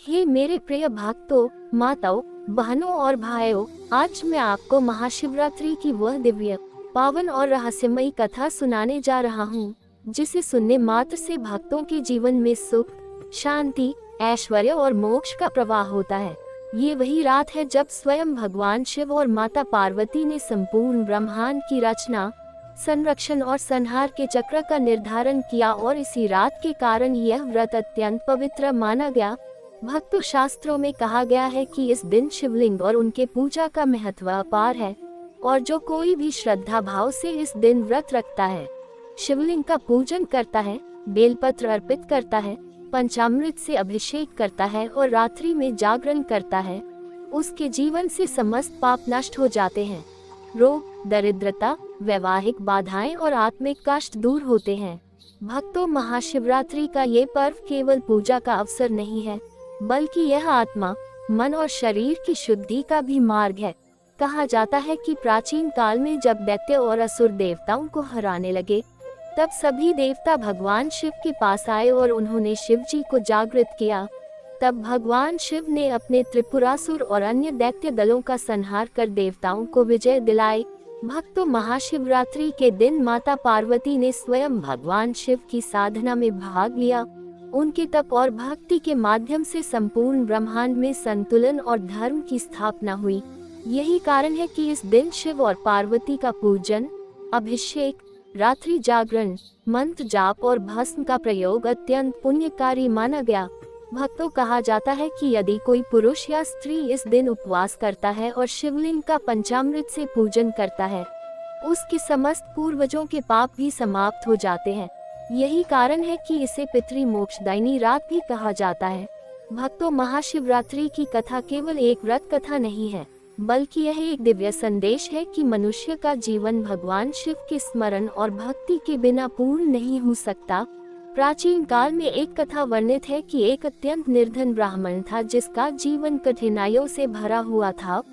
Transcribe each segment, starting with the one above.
हे मेरे प्रिय भक्तों, माताओं, बहनों और भाइयों, आज मैं आपको महाशिवरात्रि की वह दिव्य, पावन और रहस्यमयी कथा सुनाने जा रहा हूँ, जिसे सुनने मात्र से भक्तों के जीवन में सुख, शांति, ऐश्वर्य और मोक्ष का प्रवाह होता है। ये वही रात है जब स्वयं भगवान शिव और माता पार्वती ने संपूर्ण ब्रह्मांड की रचना, संरक्षण और संहार के चक्र का निर्धारण किया, और इसी रात के कारण यह व्रत अत्यंत पवित्र माना गया। भक्त शास्त्रों में कहा गया है कि इस दिन शिवलिंग और उनके पूजा का महत्व अपार है, और जो कोई भी श्रद्धा भाव से इस दिन व्रत रखता है, शिवलिंग का पूजन करता है, बेलपत्र अर्पित करता है, पंचामृत से अभिषेक करता है और रात्रि में जागरण करता है, उसके जीवन से समस्त पाप नष्ट हो जाते हैं। रोग, दरिद्रता, वैवाहिक बाधाएं और आत्मिक कष्ट दूर होते हैं। भक्तों, महाशिवरात्रि का ये पर्व केवल पूजा का अवसर नहीं है, बल्कि यह आत्मा, मन और शरीर की शुद्धि का भी मार्ग है। कहा जाता है कि प्राचीन काल में जब दैत्य और असुर देवताओं को हराने लगे, तब सभी देवता भगवान शिव के पास आए और उन्होंने शिव जी को जागृत किया। तब भगवान शिव ने अपने त्रिपुरासुर और अन्य दैत्य दलों का संहार कर देवताओं को विजय दिलाई। भक्तों, महाशिवरात्रि के दिन माता पार्वती ने स्वयं भगवान शिव की साधना में भाग लिया। उनके तप और भक्ति के माध्यम से संपूर्ण ब्रह्मांड में संतुलन और धर्म की स्थापना हुई। यही कारण है कि इस दिन शिव और पार्वती का पूजन, अभिषेक, रात्रि जागरण, मंत्र जाप और भस्म का प्रयोग अत्यंत पुण्यकारी माना गया। भक्तों, कहा जाता है कि यदि कोई पुरुष या स्त्री इस दिन उपवास करता है और शिवलिंग का पंचामृत से पूजन करता है, उसके समस्त पूर्वजों के पाप भी समाप्त हो जाते हैं। यही कारण है कि इसे पितृ मोक्षदायिनी रात भी कहा जाता है। भक्तों, महाशिवरात्रि की कथा केवल एक व्रत कथा नहीं है, बल्कि यह एक दिव्य संदेश है कि मनुष्य का जीवन भगवान शिव के स्मरण और भक्ति के बिना पूर्ण नहीं हो सकता। प्राचीन काल में एक कथा वर्णित है कि एक अत्यंत निर्धन ब्राह्मण था, जिसका जीवन कठिनाइयों से भरा हुआ था।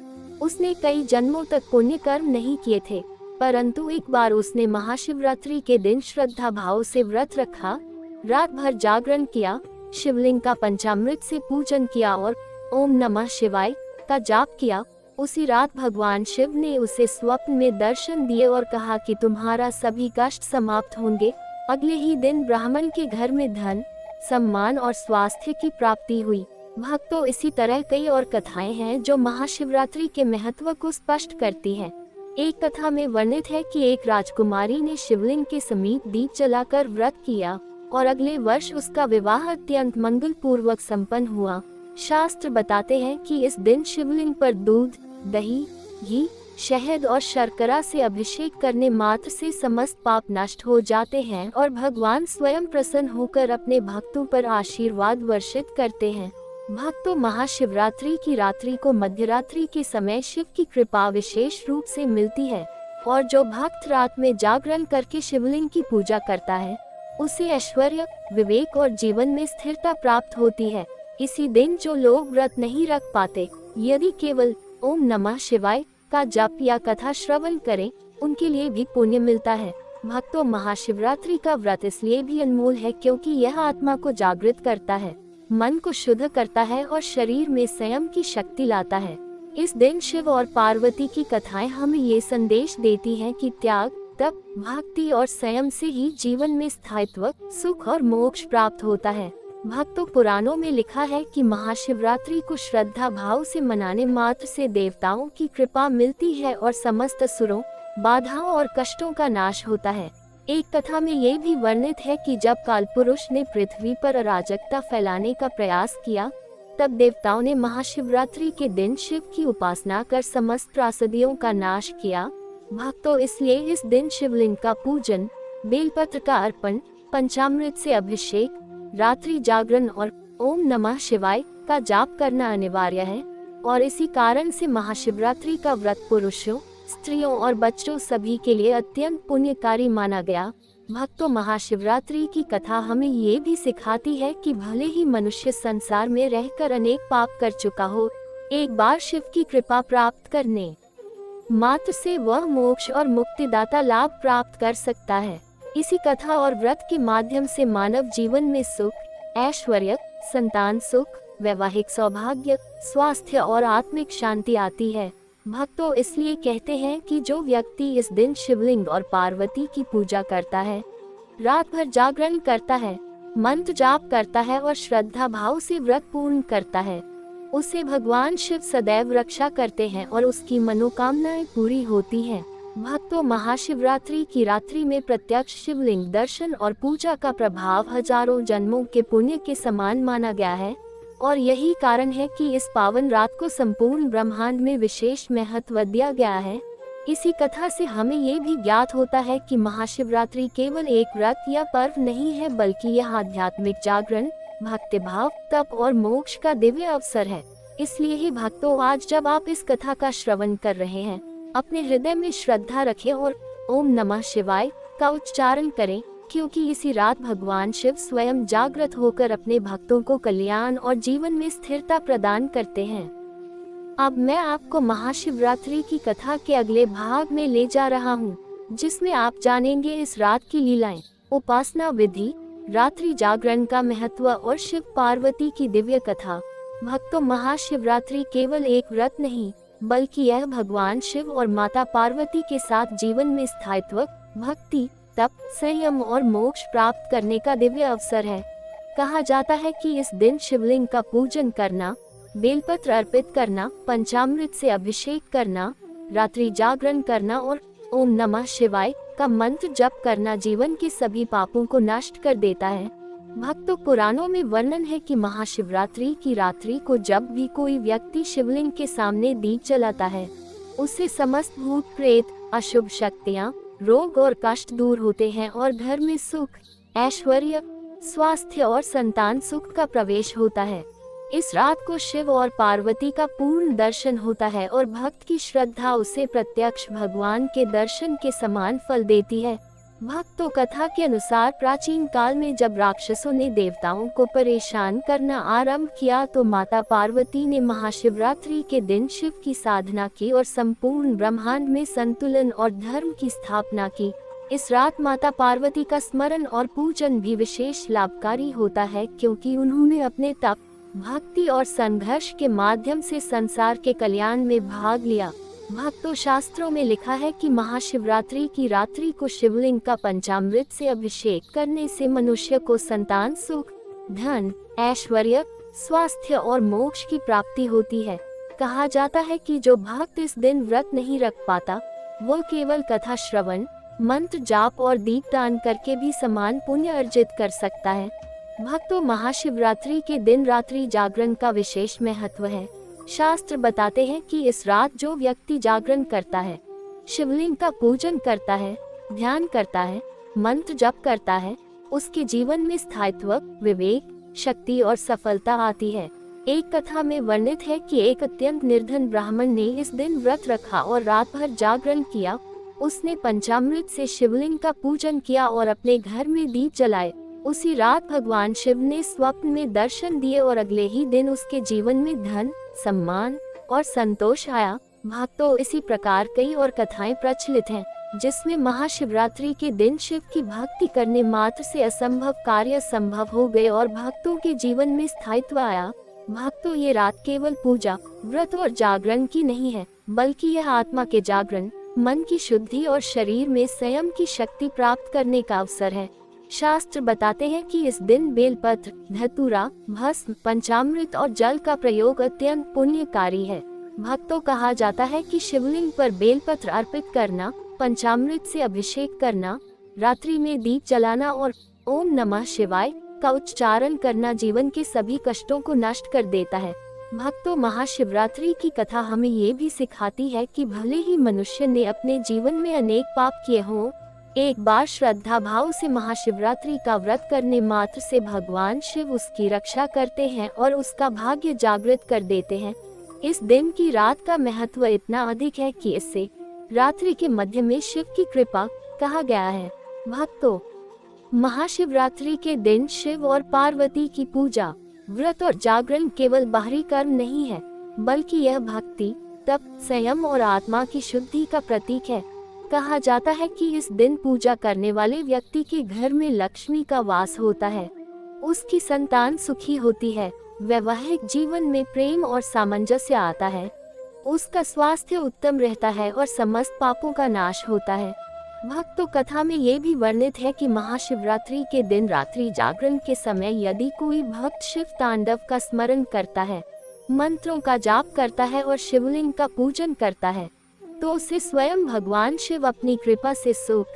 उसने कई जन्मों तक पुण्य कर्म नहीं किए थे, परंतु एक बार उसने महाशिवरात्रि के दिन श्रद्धा भाव से व्रत रखा, रात भर जागरण किया, शिवलिंग का पंचामृत से पूजन किया और ओम नमः शिवाय का जाप किया। उसी रात भगवान शिव ने उसे स्वप्न में दर्शन दिए और कहा कि तुम्हारा सभी कष्ट समाप्त होंगे। अगले ही दिन ब्राह्मण के घर में धन, सम्मान और स्वास्थ्य की प्राप्ति हुई। भक्तों, इसी तरह कई और कथाएं हैं जो महाशिवरात्रि के महत्व को स्पष्ट करती हैं। एक कथा में वर्णित है कि एक राजकुमारी ने शिवलिंग के समीप दीप जलाकर व्रत किया और अगले वर्ष उसका विवाह अत्यंत मंगल पूर्वक संपन्न हुआ। शास्त्र बताते हैं कि इस दिन शिवलिंग पर दूध, दही, घी, शहद और शर्करा से अभिषेक करने मात्र से समस्त पाप नष्ट हो जाते हैं और भगवान स्वयं प्रसन्न होकर अपने भक्तों पर आशीर्वाद वर्षित करते हैं। भक्तों, महाशिवरात्रि की रात्रि को मध्यरात्रि के समय शिव की कृपा विशेष रूप से मिलती है, और जो भक्त रात में जागरण करके शिवलिंग की पूजा करता है, उसे ऐश्वर्य, विवेक और जीवन में स्थिरता प्राप्त होती है। इसी दिन जो लोग व्रत नहीं रख पाते, यदि केवल ओम नमः शिवाय का जप या कथा श्रवण करें, उनके लिए भी पुण्य मिलता है। भक्तों, महाशिवरात्रि का व्रत इसलिए भी अनमोल है क्योंकि यह आत्मा को जागृत करता है, मन को शुद्ध करता है और शरीर में संयम की शक्ति लाता है। इस दिन शिव और पार्वती की कथाएं हमें ये संदेश देती हैं कि त्याग, तप, भक्ति और संयम से ही जीवन में स्थायित्व, सुख और मोक्ष प्राप्त होता है। भक्तों, पुराणों में लिखा है कि महाशिवरात्रि को श्रद्धा भाव से मनाने मात्र से देवताओं की कृपा मिलती है और समस्त असुरों, बाधाओं और कष्टों का नाश होता है। एक कथा में ये भी वर्णित है कि जब कालपुरुष ने पृथ्वी पर अराजकता फैलाने का प्रयास किया, तब देवताओं ने महाशिवरात्रि के दिन शिव की उपासना कर समस्त त्रासदियों का नाश किया। भक्तों, इसलिए इस दिन शिवलिंग का पूजन, बेलपत्र का अर्पण, पंचामृत से अभिषेक, रात्रि जागरण और ओम नमः शिवाय का जाप करना अनिवार्य है। और इसी कारण से महाशिवरात्रि का व्रत पुरुषों, स्त्रियों और बच्चों सभी के लिए अत्यंत पुण्यकारी माना गया। भक्तों, महाशिवरात्रि की कथा हमें ये भी सिखाती है कि भले ही मनुष्य संसार में रहकर अनेक पाप कर चुका हो, एक बार शिव की कृपा प्राप्त करने मात्र से वह मोक्ष और मुक्तिदाता लाभ प्राप्त कर सकता है। इसी कथा और व्रत के माध्यम से मानव जीवन में सुख, ऐश्वर्य, संतान सुख, वैवाहिक सौभाग्य, स्वास्थ्य और आत्मिक शांति आती है। भक्तों इसलिए कहते हैं कि जो व्यक्ति इस दिन शिवलिंग और पार्वती की पूजा करता है, रात भर जागरण करता है, मंत्र जाप करता है और श्रद्धा भाव से व्रत पूर्ण करता है, उसे भगवान शिव सदैव रक्षा करते हैं और उसकी मनोकामनाएं पूरी होती हैं। भक्तों, महाशिवरात्रि की रात्रि में प्रत्यक्ष शिवलिंग दर्शन और पूजा का प्रभाव हजारों जन्मों के पुण्य के समान माना गया है और यही कारण है कि इस पावन रात को संपूर्ण ब्रह्मांड में विशेष महत्व दिया गया है। इसी कथा से हमें ये भी ज्ञात होता है कि महाशिवरात्रि केवल एक व्रत या पर्व नहीं है, बल्कि यह आध्यात्मिक जागरण, भक्तिभाव, तप और मोक्ष का दिव्य अवसर है। इसलिए ही भक्तों, आज जब आप इस कथा का श्रवण कर रहे हैं, अपने हृदय में श्रद्धा रखें और ओम नमः शिवाय का उच्चारण करें, क्योंकि इसी रात भगवान शिव स्वयं जागृत होकर अपने भक्तों को कल्याण और जीवन में स्थिरता प्रदान करते हैं। अब मैं आपको महाशिवरात्रि की कथा के अगले भाग में ले जा रहा हूँ, जिसमें आप जानेंगे इस रात की लीलाएं, उपासना विधि, रात्रि जागरण का महत्व और शिव पार्वती की दिव्य कथा। भक्तों, महाशिवरात्रि केवल एक व्रत नहीं, बल्कि यह भगवान शिव और माता पार्वती के साथ जीवन में स्थायित्व, भक्ति, तप, संयम और मोक्ष प्राप्त करने का दिव्य अवसर है। कहा जाता है कि इस दिन शिवलिंग का पूजन करना, बेलपत्र अर्पित करना, पंचामृत से अभिषेक करना, रात्रि जागरण करना और ओम नमः शिवाय का मंत्र जप करना जीवन के सभी पापों को नष्ट कर देता है। भक्तों, पुराणों में वर्णन है कि महाशिवरात्रि की रात्रि को जब भी कोई व्यक्ति शिवलिंग के सामने दीप जलाता है, उससे समस्त भूत प्रेत, अशुभ शक्तियाँ, रोग और कष्ट दूर होते हैं और घर में सुख, ऐश्वर्य, स्वास्थ्य और संतान सुख का प्रवेश होता है। इस रात को शिव और पार्वती का पूर्ण दर्शन होता है और भक्त की श्रद्धा उसे प्रत्यक्ष भगवान के दर्शन के समान फल देती है। भक्तों, कथा के अनुसार प्राचीन काल में जब राक्षसों ने देवताओं को परेशान करना आरंभ किया, तो माता पार्वती ने महाशिवरात्रि के दिन शिव की साधना की और संपूर्ण ब्रह्मांड में संतुलन और धर्म की स्थापना की। इस रात माता पार्वती का स्मरण और पूजन भी विशेष लाभकारी होता है, क्योंकि उन्होंने अपने तप, भक्ति और संघर्ष के माध्यम से संसार के कल्याण में भाग लिया। भक्तों, शास्त्रों में लिखा है कि महाशिवरात्रि की रात्रि को शिवलिंग का पंचामृत से अभिषेक करने से मनुष्य को संतान सुख, धन, ऐश्वर्य, स्वास्थ्य और मोक्ष की प्राप्ति होती है। कहा जाता है कि जो भक्त इस दिन व्रत नहीं रख पाता, वो केवल कथा श्रवण, मंत्र जाप और दीपदान करके भी समान पुण्य अर्जित कर सकता है। भक्तों, महाशिवरात्रि के दिन रात्रि जागरण का विशेष महत्व है। शास्त्र बताते हैं कि इस रात जो व्यक्ति जागरण करता है, शिवलिंग का पूजन करता है, ध्यान करता है, मंत्र जप करता है, उसके जीवन में स्थायित्व, विवेक, शक्ति और सफलता आती है। एक कथा में वर्णित है कि एक अत्यंत निर्धन ब्राह्मण ने इस दिन व्रत रखा और रात भर जागरण किया। उसने पंचामृत से शिवलिंग का पूजन किया और अपने घर में दीप जलाए। उसी रात भगवान शिव ने स्वप्न में दर्शन दिए और अगले ही दिन उसके जीवन में धन, सम्मान और संतोष आया। भक्तों, इसी प्रकार कई और कथाएं प्रचलित हैं, जिसमें महाशिवरात्रि के दिन शिव की भक्ति करने मात्र से असंभव कार्य संभव हो गए और भक्तों के जीवन में स्थायित्व आया। भक्तों, ये रात केवल पूजा, व्रत और जागरण की नहीं है, बल्कि यह आत्मा के जागरण, मन की शुद्धि और शरीर में संयम की शक्ति प्राप्त करने का अवसर है। शास्त्र बताते हैं कि इस दिन बेलपत्र, धतूरा, भस्म, पंचामृत और जल का प्रयोग अत्यंत पुण्यकारी है। भक्तों, कहा जाता है कि शिवलिंग पर बेलपत्र अर्पित करना, पंचामृत से अभिषेक करना, रात्रि में दीप जलाना और ओम नमः शिवाय का उच्चारण करना जीवन के सभी कष्टों को नष्ट कर देता है। भक्तों, महाशिवरात्रि की कथा हमें ये भी सिखाती है कि भले ही मनुष्य ने अपने जीवन में अनेक पाप किए हों, एक बार श्रद्धा भाव से महाशिवरात्रि का व्रत करने मात्र से भगवान शिव उसकी रक्षा करते हैं और उसका भाग्य जागृत कर देते हैं। इस दिन की रात का महत्व इतना अधिक है कि इससे रात्रि के मध्य में शिव की कृपा कहा गया है। भक्तों, महाशिवरात्रि के दिन शिव और पार्वती की पूजा, व्रत और जागरण केवल बाहरी कर्म नहीं है, बल्कि यह भक्ति, तप, संयम और आत्मा की शुद्धि का प्रतीक है। कहा जाता है कि इस दिन पूजा करने वाले व्यक्ति के घर में लक्ष्मी का वास होता है। उसकी संतान सुखी होती है, वैवाहिक जीवन में प्रेम और सामंजस्य आता है, उसका स्वास्थ्य उत्तम रहता है और समस्त पापों का नाश होता है। भक्तों, कथा में ये भी वर्णित है कि महाशिवरात्रि के दिन रात्रि जागरण के समय यदि कोई भक्त शिव तांडव का स्मरण करता है, मंत्रों का जाप करता है और शिवलिंग का पूजन करता है, तो उसे स्वयं भगवान शिव अपनी कृपा से सुख,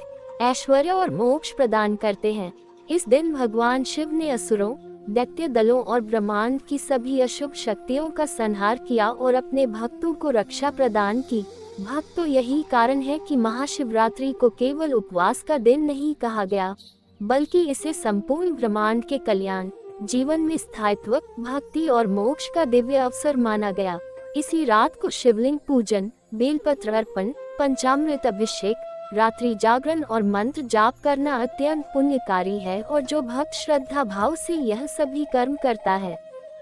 ऐश्वर्य और मोक्ष प्रदान करते हैं। इस दिन भगवान शिव ने असुरों, दैत्य दलों और ब्रह्मांड की सभी अशुभ शक्तियों का संहार किया और अपने भक्तों को रक्षा प्रदान की। भक्तों, यही कारण है कि महाशिवरात्रि को केवल उपवास का दिन नहीं कहा गया, बल्कि इसे संपूर्ण ब्रह्मांड के कल्याण, जीवन में स्थायित्व, भक्ति और मोक्ष का दिव्य अवसर माना गया। इसी रात को शिवलिंग पूजन, बेलपत्र अर्पण, पंचामृत अभिषेक, रात्रि जागरण और मंत्र जाप करना अत्यंत पुण्यकारी है और जो भक्त श्रद्धा भाव से यह सभी कर्म करता है,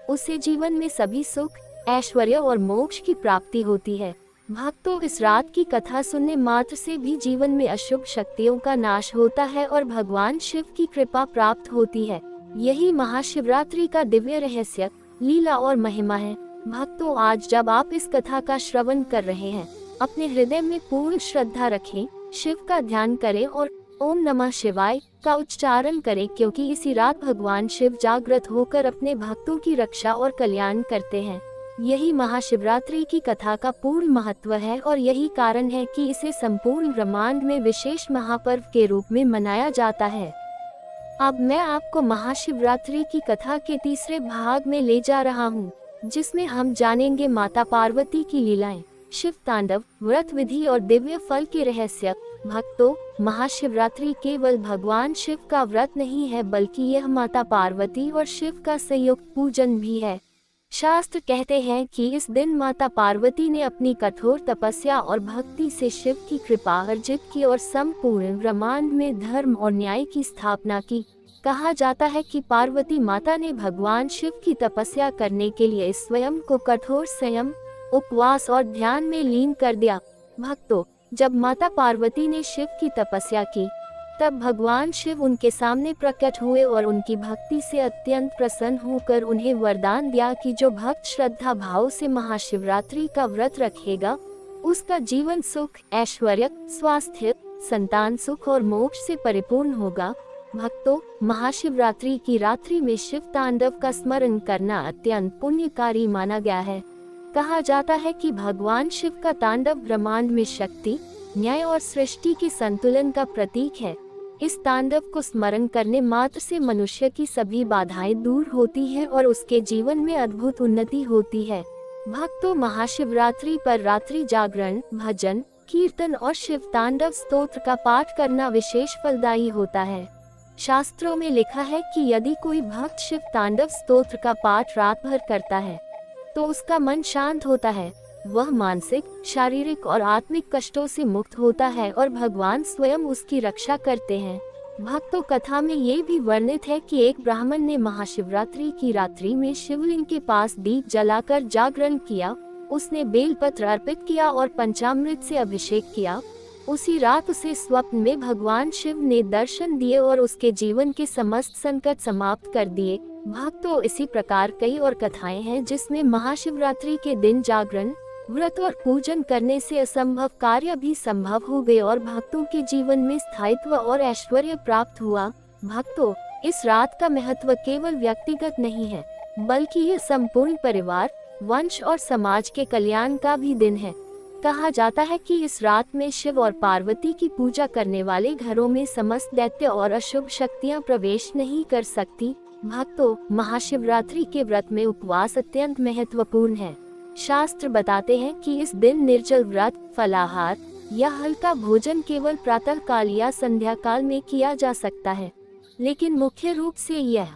उसे जीवन में सभी सुख, ऐश्वर्य और मोक्ष की प्राप्ति होती है। भक्तों, इस रात की कथा सुनने मात्र से भी जीवन में अशुभ शक्तियों का नाश होता है और भगवान शिव की कृपा प्राप्त होती है। यही महाशिवरात्रि का दिव्य रहस्य, लीला और महिमा है। भक्तों, आज जब आप इस कथा का श्रवण कर रहे हैं, अपने हृदय में पूर्ण श्रद्धा रखें, शिव का ध्यान करें और ओम नमः शिवाय का उच्चारण करें, क्योंकि इसी रात भगवान शिव जागृत होकर अपने भक्तों की रक्षा और कल्याण करते हैं। यही महाशिवरात्रि की कथा का पूर्ण महत्व है और यही कारण है कि इसे संपूर्ण ब्रह्मांड में विशेष महापर्व के रूप में मनाया जाता है। अब मैं आपको महाशिवरात्रि की कथा के तीसरे भाग में ले जा रहा हूँ, जिसमें हम जानेंगे माता पार्वती की लीलाएं, शिव तांडव, व्रत विधि और दिव्य फल के रहस्य। भक्तों, महाशिवरात्रि केवल भगवान शिव का व्रत नहीं है, बल्कि यह माता पार्वती और शिव का संयुक्त पूजन भी है। शास्त्र कहते हैं कि इस दिन माता पार्वती ने अपनी कठोर तपस्या और भक्ति से शिव की कृपा अर्जित की और संपूर्ण ब्रह्मांड में धर्म और न्याय की स्थापना की। कहा जाता है कि पार्वती माता ने भगवान शिव की तपस्या करने के लिए स्वयं को कठोर संयम, उपवास और ध्यान में लीन कर दिया। भक्तों, जब माता पार्वती ने शिव की तपस्या की, तब भगवान शिव उनके सामने प्रकट हुए और उनकी भक्ति से अत्यंत प्रसन्न होकर उन्हें वरदान दिया कि जो भक्त श्रद्धा भाव से महाशिवरात्रि का व्रत रखेगा, उसका जीवन सुख, ऐश्वर्य, स्वास्थ्य, संतान सुख और मोक्ष से परिपूर्ण होगा। भक्तों, महाशिवरात्रि की रात्रि में शिव तांडव का स्मरण करना अत्यंत पुण्यकारी माना गया है। कहा जाता है कि भगवान शिव का तांडव ब्रह्मांड में शक्ति, न्याय और सृष्टि के संतुलन का प्रतीक है। इस तांडव को स्मरण करने मात्र से मनुष्य की सभी बाधाएं दूर होती हैं और उसके जीवन में अद्भुत उन्नति होती है। भक्तों, महाशिवरात्रि पर रात्रि जागरण, भजन, कीर्तन और शिव तांडव स्तोत्र का पाठ करना विशेष फलदायी होता है। शास्त्रों में लिखा है कि यदि कोई भक्त शिव तांडव स्तोत्र का पाठ रात भर करता है, तो उसका मन शांत होता है, वह मानसिक, शारीरिक और आत्मिक कष्टों से मुक्त होता है और भगवान स्वयं उसकी रक्षा करते हैं। भक्तों, कथा में ये भी वर्णित है कि एक ब्राह्मण ने महाशिवरात्रि की रात्रि में शिवलिंग के पास दीप जलाकर जागरण किया। उसने बेलपत्र अर्पित किया और पंचामृत से अभिषेक किया। उसी रात उसे स्वप्न में भगवान शिव ने दर्शन दिए और उसके जीवन के समस्त संकट समाप्त कर दिए। भक्तों, इसी प्रकार कई और कथाएं हैं जिसमें महाशिवरात्रि के दिन जागरण, व्रत और पूजन करने से असंभव कार्य भी संभव हो गए और भक्तों के जीवन में स्थायित्व और ऐश्वर्य प्राप्त हुआ। भक्तों, इस रात का महत्व केवल व्यक्तिगत नहीं है, बल्कि ये संपूर्ण परिवार, वंश और समाज के कल्याण का भी दिन है। कहा जाता है कि इस रात में शिव और पार्वती की पूजा करने वाले घरों में समस्त दैत्य और अशुभ शक्तियां प्रवेश नहीं कर सकती। भक्तों, महाशिवरात्रि के व्रत में उपवास अत्यंत महत्वपूर्ण है। शास्त्र बताते हैं कि इस दिन निर्जल व्रत, फलाहार या हल्का भोजन केवल प्रातः काल या संध्या काल में किया जा सकता है, लेकिन मुख्य रूप से यह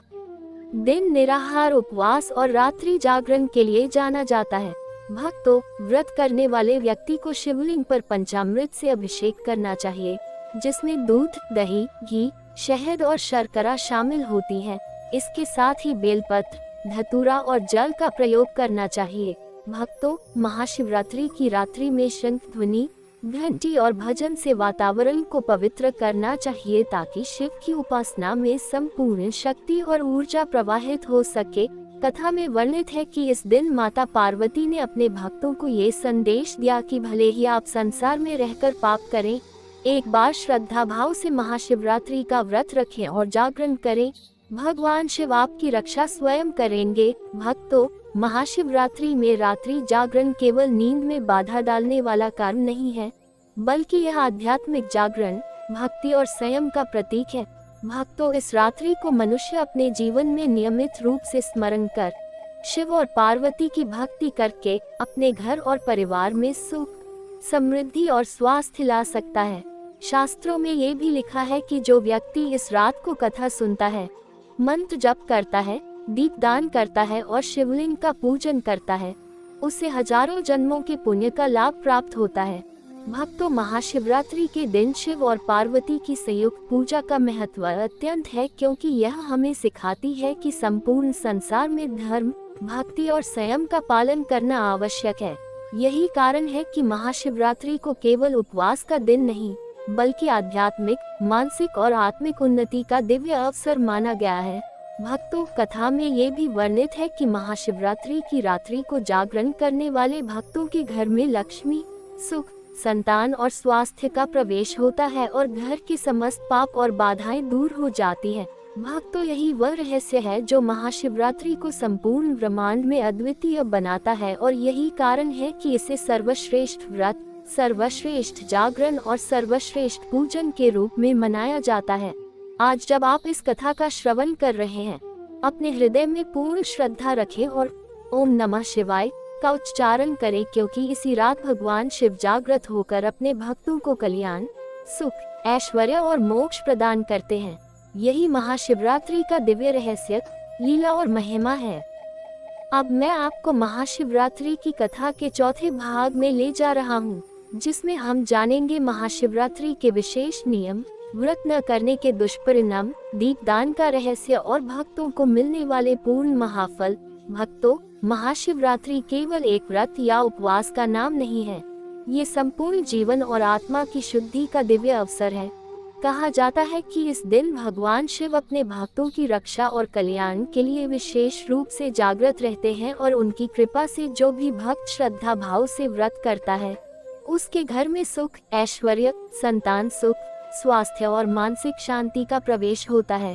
दिन निराहार उपवास और रात्रि जागरण के लिए जाना जाता है। भक्तों, व्रत करने वाले व्यक्ति को शिवलिंग पर पंचामृत से अभिषेक करना चाहिए, जिसमें दूध, दही, घी, शहद और शर्करा शामिल होती है। इसके साथ ही बेलपत्र, धतूरा और जल का प्रयोग करना चाहिए। भक्तों, महाशिवरात्रि की रात्रि में शंख ध्वनि, घंटी और भजन से वातावरण को पवित्र करना चाहिए ताकि शिव की उपासना में संपूर्ण शक्ति और ऊर्जा प्रवाहित हो सके। कथा में वर्णित है कि इस दिन माता पार्वती ने अपने भक्तों को ये संदेश दिया कि भले ही आप संसार में रहकर पाप करें, एक बार श्रद्धा भाव से महाशिवरात्रि का व्रत रखें और जागरण करें, भगवान शिव आपकी रक्षा स्वयं करेंगे। भक्तों, महाशिवरात्रि में रात्रि जागरण केवल नींद में बाधा डालने वाला कार्य नहीं है, बल्कि यह आध्यात्मिक जागरण, भक्ति और संयम का प्रतीक है। भक्तों, इस रात्रि को मनुष्य अपने जीवन में नियमित रूप से स्मरण कर शिव और पार्वती की भक्ति करके अपने घर और परिवार में सुख, समृद्धि और स्वास्थ्य ला सकता है। शास्त्रों में ये भी लिखा है कि जो व्यक्ति इस रात को कथा सुनता है, मंत्र जप करता है, दीपदान करता है और शिवलिंग का पूजन करता है, उसे हजारों जन्मों के पुण्य का लाभ प्राप्त होता है। भक्तों, महाशिवरात्रि के दिन शिव और पार्वती की संयुक्त पूजा का महत्व अत्यंत है, क्योंकि यह हमें सिखाती है कि संपूर्ण संसार में धर्म, भक्ति और संयम का पालन करना आवश्यक है। यही कारण है कि महाशिवरात्रि को केवल उपवास का दिन नहीं, बल्कि आध्यात्मिक, मानसिक और आत्मिक उन्नति का दिव्य अवसर माना गया है। भक्तों, कथा में ये भी वर्णित है कि महाशिवरात्रि की रात्रि को जागरण करने वाले भक्तों के घर में लक्ष्मी, सुख, संतान और स्वास्थ्य का प्रवेश होता है और घर की समस्त पाप और बाधाएं दूर हो जाती है। भक्तों, यही वह रहस्य है जो महाशिवरात्रि को संपूर्ण ब्रह्मांड में अद्वितीय बनाता है और यही कारण है कि इसे सर्वश्रेष्ठ व्रत, सर्वश्रेष्ठ जागरण और सर्वश्रेष्ठ पूजन के रूप में मनाया जाता है। आज जब आप इस कथा का श्रवण कर रहे हैं, अपने हृदय में पूर्ण श्रद्धा रखें और ओम नमः शिवाय का उच्चारण करें, क्योंकि इसी रात भगवान शिव जागृत होकर अपने भक्तों को कल्याण, सुख, ऐश्वर्य और मोक्ष प्रदान करते हैं। यही महाशिवरात्रि का दिव्य रहस्य, लीला और महिमा है। अब मैं आपको महाशिवरात्रि की कथा के चौथे भाग में ले जा रहा हूँ, जिसमें हम जानेंगे महाशिवरात्रि के विशेष नियम, व्रत न करने के दुष्परिणाम, दीपदान का रहस्य और भक्तों को मिलने वाले पूर्ण महाफल। भक्तों, महाशिवरात्रि केवल एक व्रत या उपवास का नाम नहीं है, ये संपूर्ण जीवन और आत्मा की शुद्धि का दिव्य अवसर है। कहा जाता है कि इस दिन भगवान शिव अपने भक्तों की रक्षा और कल्याण के लिए विशेष रूप से जागृत रहते हैं और उनकी कृपा से जो भी भक्त श्रद्धा भाव से व्रत करता है, उसके घर में सुख, ऐश्वर्य, संतान सुख, स्वास्थ्य और मानसिक शांति का प्रवेश होता है।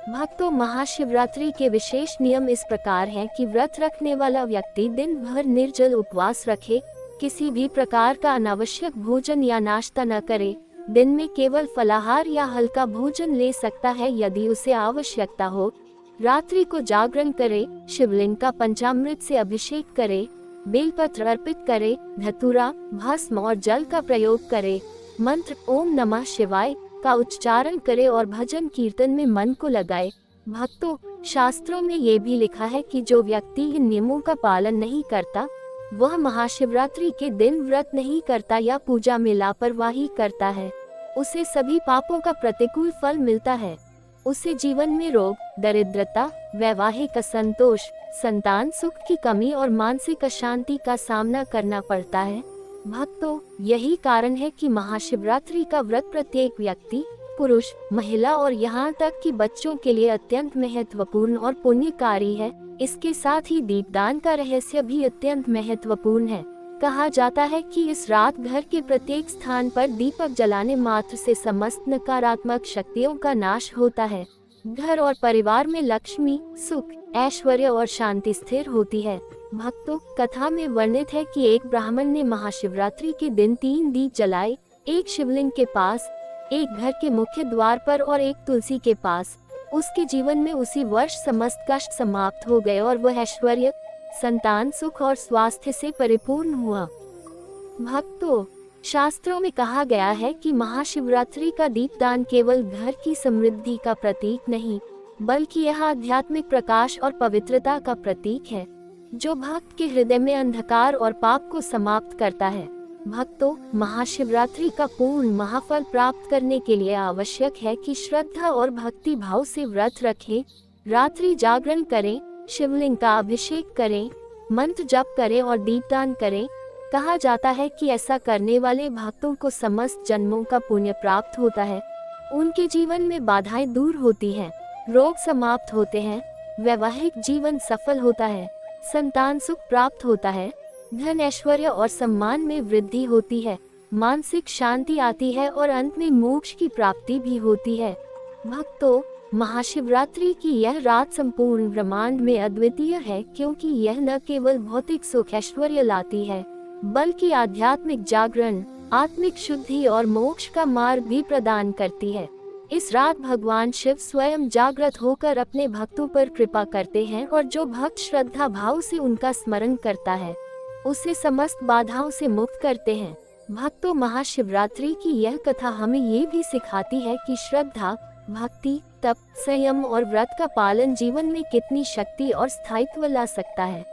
भक्तों, महाशिवरात्रि के विशेष नियम इस प्रकार हैं कि व्रत रखने वाला व्यक्ति दिन भर निर्जल उपवास रखे, किसी भी प्रकार का अनावश्यक भोजन या नाश्ता न करे, दिन में केवल फलाहार या हल्का भोजन ले सकता है यदि उसे आवश्यकता हो, रात्रि को जागरण करे, शिवलिंग का पंचामृत से अभिषेक करे, बेलपत्र अर्पित करे, धतूरा, भस्म और जल का प्रयोग करे, मंत्र ओम नमः शिवाय का उच्चारण करे और भजन कीर्तन में मन को लगाए। भक्तों, शास्त्रों में ये भी लिखा है कि जो व्यक्ति इन नियमों का पालन नहीं करता, वह महाशिवरात्रि के दिन व्रत नहीं करता या पूजा में लापरवाही करता है, उसे सभी पापों का प्रतिकूल फल मिलता है। उसे जीवन में रोग, दरिद्रता, वैवाहिक असंतोष, संतान सुख की कमी और मानसिक अशांति का सामना करना पड़ता है। भक्तों, यही कारण है कि महाशिवरात्रि का व्रत प्रत्येक व्यक्ति, पुरुष, महिला और यहाँ तक कि बच्चों के लिए अत्यंत महत्वपूर्ण और पुण्यकारी है। इसके साथ ही दीपदान का रहस्य भी अत्यंत महत्वपूर्ण है। कहा जाता है कि इस रात घर के प्रत्येक स्थान पर दीपक जलाने मात्र से समस्त नकारात्मक शक्तियों का नाश होता है। घर और परिवार में लक्ष्मी, सुख, ऐश्वर्य और शांति स्थिर होती है। भक्तों, कथा में वर्णित है कि एक ब्राह्मण ने महाशिवरात्रि के दिन 3 दीप जलाए, एक शिवलिंग के पास, एक घर के मुख्य द्वार पर और एक तुलसी के पास। उसके जीवन में उसी वर्ष समस्त कष्ट समाप्त हो गए और वह ऐश्वर्य, संतान सुख और स्वास्थ्य से परिपूर्ण हुआ। भक्तों, शास्त्रों में कहा गया है कि महाशिवरात्रि का दीपदान केवल घर की समृद्धि का प्रतीक नहीं, बल्कि यह आध्यात्मिक प्रकाश और पवित्रता का प्रतीक है, जो भक्त के हृदय में अंधकार और पाप को समाप्त करता है। भक्तों, महाशिवरात्रि का पूर्ण महाफल प्राप्त करने के लिए आवश्यक है कि श्रद्धा और भक्ति भाव से व्रत रखें, रात्रि जागरण करें, शिवलिंग का अभिषेक करें, मंत्र जप करें और दीपदान करें। कहा जाता है कि ऐसा करने वाले भक्तों को समस्त जन्मों का पुण्य प्राप्त होता है। उनके जीवन में बाधाएं दूर होती हैं, रोग समाप्त होते हैं, वैवाहिक जीवन सफल होता है, संतान सुख प्राप्त होता है, धन ऐश्वर्य और सम्मान में वृद्धि होती है, मानसिक शांति आती है और अंत में मोक्ष की प्राप्ति भी होती है। भक्तों, महाशिवरात्रि की यह रात संपूर्ण ब्रह्मांड में अद्वितीय है, क्योंकि यह न केवल भौतिक सुख ऐश्वर्य लाती है, बल्कि आध्यात्मिक जागरण, आत्मिक शुद्धि और मोक्ष का मार्ग भी प्रदान करती है। इस रात भगवान शिव स्वयं जागृत होकर अपने भक्तों पर कृपा करते हैं और जो भक्त श्रद्धा भाव से उनका स्मरण करता है उसे समस्त बाधाओं से मुक्त करते हैं। भक्तों, महाशिवरात्रि की यह कथा हमें ये भी सिखाती है कि श्रद्धा, भक्ति, तप, संयम और व्रत का पालन जीवन में कितनी शक्ति और स्थायित्व ला सकता है।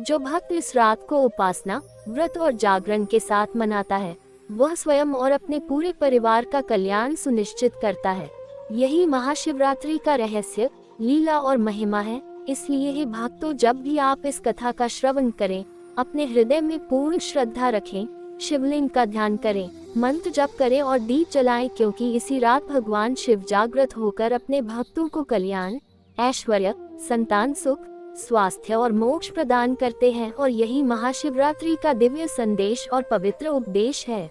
जो भक्त इस रात को उपासना, व्रत और जागरण के साथ मनाता है, वह स्वयं और अपने पूरे परिवार का कल्याण सुनिश्चित करता है। यही महाशिवरात्रि का रहस्य, लीला और महिमा है। इसलिए हे भक्तों, जब भी आप इस कथा का श्रवण करें, अपने हृदय में पूर्ण श्रद्धा रखें, शिवलिंग का ध्यान करें, मंत्र जप करें और दीप जलाएं, क्योंकि इसी रात भगवान शिव जागृत होकर अपने भक्तों को कल्याण, ऐश्वर्य, संतान सुख, स्वास्थ्य और मोक्ष प्रदान करते हैं। और यही महाशिवरात्रि का दिव्य संदेश और पवित्र उपदेश है।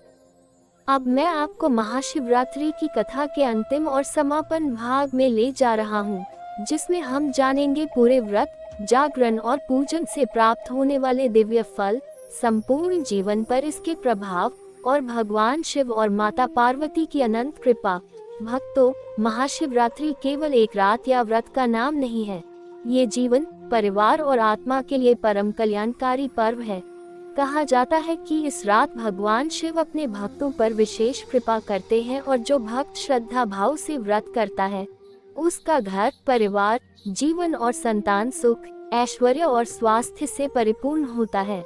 अब मैं आपको महाशिवरात्रि की कथा के अंतिम और समापन भाग में ले जा रहा हूँ, जिसमें हम जानेंगे पूरे व्रत, जागरण और पूजन से प्राप्त होने वाले दिव्य फल, संपूर्ण जीवन पर इसके प्रभाव और भगवान शिव और माता पार्वती की अनंत कृपा। भक्तों, महाशिवरात्रि केवल एक रात या व्रत का नाम नहीं है। ये जीवन, परिवार और आत्मा के लिए परम कल्याणकारी पर्व है। कहा जाता है कि इस रात भगवान शिव अपने भक्तों पर विशेष कृपा करते हैं और जो भक्त श्रद्धा भाव से व्रत करता है उसका घर, परिवार, जीवन और संतान सुख, ऐश्वर्य और स्वास्थ्य से परिपूर्ण होता है।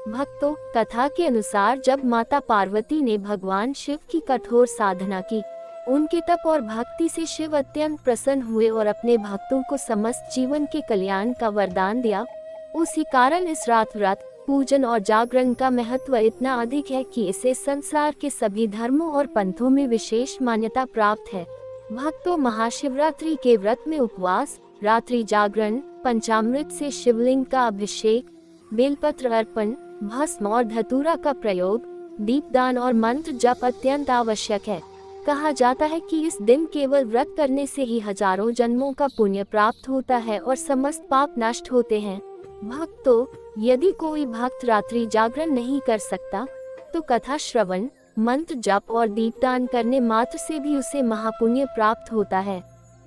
भक्तों, कथा के अनुसार जब माता पार्वती ने भगवान शिव की कठोर साधना की, उनके तप और भक्ति से शिव अत्यंत प्रसन्न हुए और अपने भक्तों को समस्त जीवन के कल्याण का वरदान दिया। उसी कारण इस रात व्रत, पूजन और जागरण का महत्व इतना अधिक है कि इसे संसार के सभी धर्मों और पंथों में विशेष मान्यता प्राप्त है। भक्तों, महाशिवरात्रि के व्रत में उपवास, रात्रि जागरण, पंचामृत से शिवलिंग का अभिषेक, बेलपत्र अर्पण, भस्म और धतूरा का प्रयोग, दीपदान और मंत्र जप अत्यंत आवश्यक है। कहा जाता है कि इस दिन केवल व्रत करने से ही हजारों जन्मों का पुण्य प्राप्त होता है और समस्त पाप नष्ट होते हैं। भक्तों, यदि कोई भक्त रात्रि जागरण नहीं कर सकता तो कथा श्रवण, मंत्र जप और दीपदान करने मात्र से भी उसे महापुण्य प्राप्त होता है।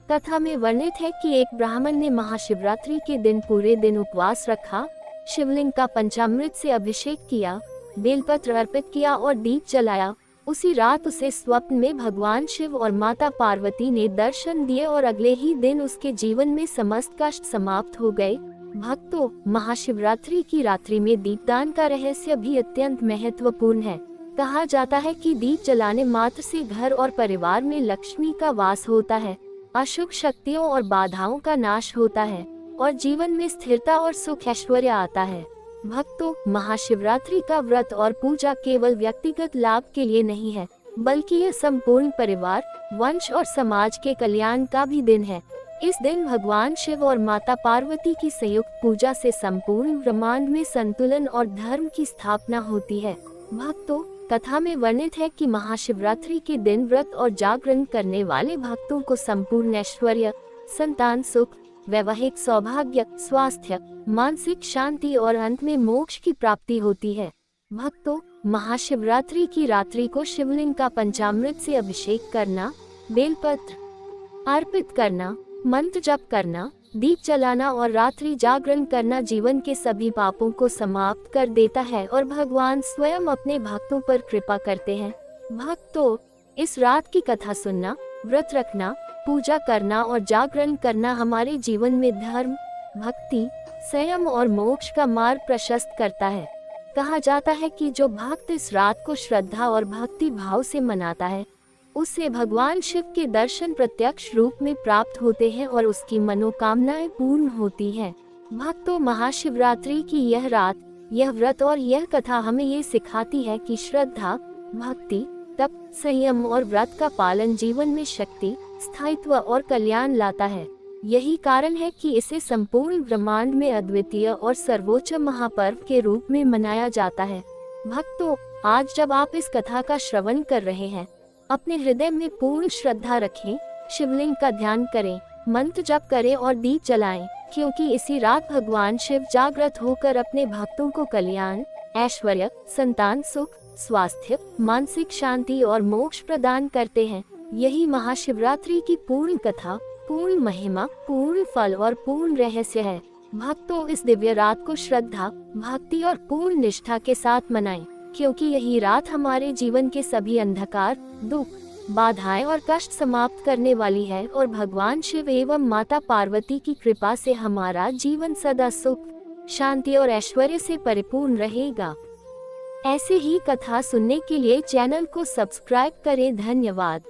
कथा में वर्णित है कि एक ब्राह्मण ने महाशिवरात्रि के दिन पूरे दिन उपवास रखा, शिवलिंग का पंचामृत से अभिषेक किया, बेलपत्र अर्पित किया और दीप जलाया। उसी रात उसे स्वप्न में भगवान शिव और माता पार्वती ने दर्शन दिए और अगले ही दिन उसके जीवन में समस्त कष्ट समाप्त हो गए। भक्तों, महाशिवरात्रि की रात्रि में दीपदान का रहस्य भी अत्यंत महत्वपूर्ण है। कहा जाता है कि दीप जलाने मात्र से घर और परिवार में लक्ष्मी का वास होता है, अशुभ शक्तियों और बाधाओं का नाश होता है और जीवन में स्थिरता और सुख ऐश्वर्य आता है। भक्तों, महाशिवरात्रि का व्रत और पूजा केवल व्यक्तिगत लाभ के लिए नहीं है, बल्कि यह संपूर्ण परिवार, वंश और समाज के कल्याण का भी दिन है। इस दिन भगवान शिव और माता पार्वती की संयुक्त पूजा से संपूर्ण ब्रह्मांड में संतुलन और धर्म की स्थापना होती है। भक्तों, कथा में वर्णित है कि महाशिवरात्रि के दिन व्रत और जागरण करने वाले भक्तों को संपूर्ण ऐश्वर्य, संतान सुख, वैवाहिक सौभाग्य, स्वास्थ्य, मानसिक शांति और अंत में मोक्ष की प्राप्ति होती है। भक्तों, महाशिवरात्रि की रात्रि को शिवलिंग का पंचामृत से अभिषेक करना, बेलपत्र अर्पित करना, मंत्र जप करना, दीप जलाना और रात्रि जागरण करना जीवन के सभी पापों को समाप्त कर देता है और भगवान स्वयं अपने भक्तों पर कृपा करते हैं। भक्तों, इस रात की कथा सुनना, व्रत रखना, पूजा करना और जागरण करना हमारे जीवन में धर्म, भक्ति, संयम और मोक्ष का मार्ग प्रशस्त करता है। कहा जाता है कि जो भक्त इस रात को श्रद्धा और भक्ति भाव से मनाता है, उससे भगवान शिव के दर्शन प्रत्यक्ष रूप में प्राप्त होते हैं और उसकी मनोकामनाएं पूर्ण होती हैं। भक्तों, महाशिवरात्रि की यह रात यह व्रत और यह कथा हमें ये सिखाती है कि श्रद्धा, भक्ति, तप, संयम और व्रत का पालन जीवन में शक्ति, स्थायित्व और कल्याण लाता है। यही कारण है कि इसे संपूर्ण ब्रह्मांड में अद्वितीय और सर्वोच्च महापर्व के रूप में मनाया जाता है। भक्तों, आज जब आप इस कथा का श्रवण कर रहे हैं, अपने हृदय में पूर्ण श्रद्धा रखें, शिवलिंग का ध्यान करें, मंत्र जप करें और दीप जलाएं, क्योंकि इसी रात भगवान शिव जागृत होकर अपने भक्तों को कल्याण, ऐश्वर्य, संतान सुख, स्वास्थ्य, मानसिक शांति और मोक्ष प्रदान करते हैं। यही महाशिवरात्रि की पूर्ण कथा, पूर्ण महिमा, पूर्ण फल और पूर्ण रहस्य है। भक्तों, इस दिव्य रात को श्रद्धा, भक्ति और पूर्ण निष्ठा के साथ मनाएं, क्योंकि यही रात हमारे जीवन के सभी अंधकार, दुख, बाधाएं और कष्ट समाप्त करने वाली है और भगवान शिव एवं माता पार्वती की कृपा से हमारा जीवन सदा सुख, शांति और ऐश्वर्य से परिपूर्ण रहेगा। ऐसे ही कथा सुनने के लिए चैनल को सब्सक्राइब करें। धन्यवाद।